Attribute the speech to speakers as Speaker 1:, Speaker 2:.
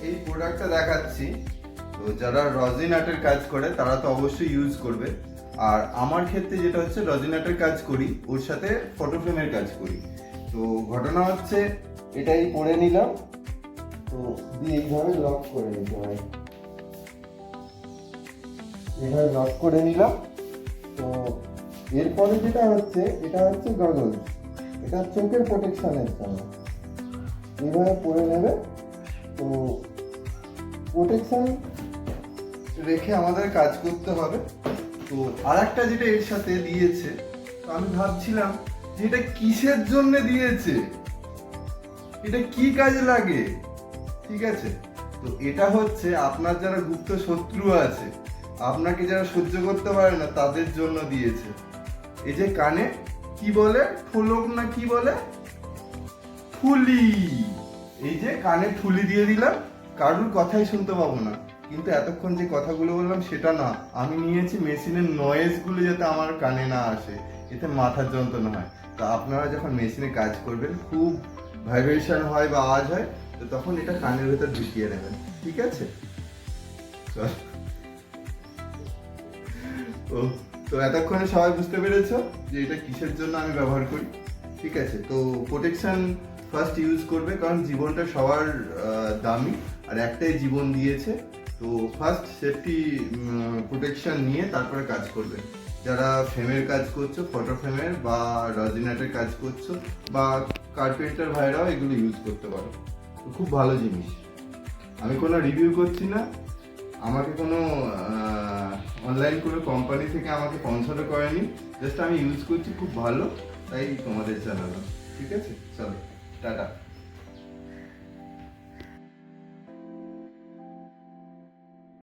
Speaker 1: এই প্রোডাক্টটা দেখাচ্ছি, তো যারা রজিন আর্টের কাজ করে তারা তো অবশ্যই ইউজ করবে। আর আমার ক্ষেত্রে যেটা হচ্ছে রজিন আর্টের কাজ করি, ওর সাথে ফটো ফ্রেমের কাজ করি। তো ঘটনা হচ্ছে এটাই পরে নিলাম, তো দিয়ে এইভাবে লক করে নিতে হয়, এইভাবে লক করে নিলাম। তো এরপরে যেটা হচ্ছে, এটা হচ্ছে গগল, এটা চোখের প্রোটেকশনের জন্য এইভাবে পরে নেবে। তো প্রোটেকশন রেখে আমাদের কাজ করতে হবে। তো আর একটা যেটা এর সাথে দিয়েছে, তো আমি ভাবছিলাম যে এটা কিসের জন্য দিয়েছে, এটা কি কাজে লাগে। ঠিক আছে, তো এটা হচ্ছে আপনার যারা গুপ্ত শত্রু আছে, আপনাকে যারা সহ্য করতে পারে না তাদের জন্য দিয়েছে। এই যে কানে কি বলে, ঠোলক না কি বলে, ঠুলি, এই যে কানে ঠুলি দিয়ে দিলাম, কারুর কথাই শুনতে পাবো না। কিন্তু এতক্ষণ যে কথাগুলো বললাম সেটা না, আমি নিয়েছি মেশিনের নয়েজগুলো যাতে আমার কানে না আসে, এতে মাথার যন্ত্রণা হয়। তো আপনারা যখন মেশিনে কাজ করবেন, খুব ভাইব্রেশন হয় বা আওয়াজ হয়, তো তখন এটা কানের ভেতর ঢুকিয়ে নেবেন। ঠিক আছে, তো তো এতক্ষণে সবাই বুঝতে পেরেছো যে এটা কিসের জন্য আমি ব্যবহার করি। ঠিক আছে, তো প্রোটেকশন ফার্স্ট ইউজ করবে, কারণ জীবনটা সবার দামি, আর একটাই জীবন দিয়েছে। তো ফার্স্ট সেফটি প্রোটেকশন নিয়ে তারপরে কাজ করবে। যারা ফ্রেমের কাজ করছো, ফটো ফ্রেমের বা রজিনাটের কাজ করছো, বা কার্পেন্টার ভাইরাও এগুলো ইউজ করতে পারো। তো খুব ভালো জিনিস, আমি কোনো রিভিউ করছি না, আমাকে কোনো অনলাইন কোনো কোম্পানি থেকে আমাকে স্পন্সর করেনি, জাস্ট আমি ইউজ করছি, খুব ভালো, তাই তোমাদের জানালাম। ঠিক আছে, চলো টাটা।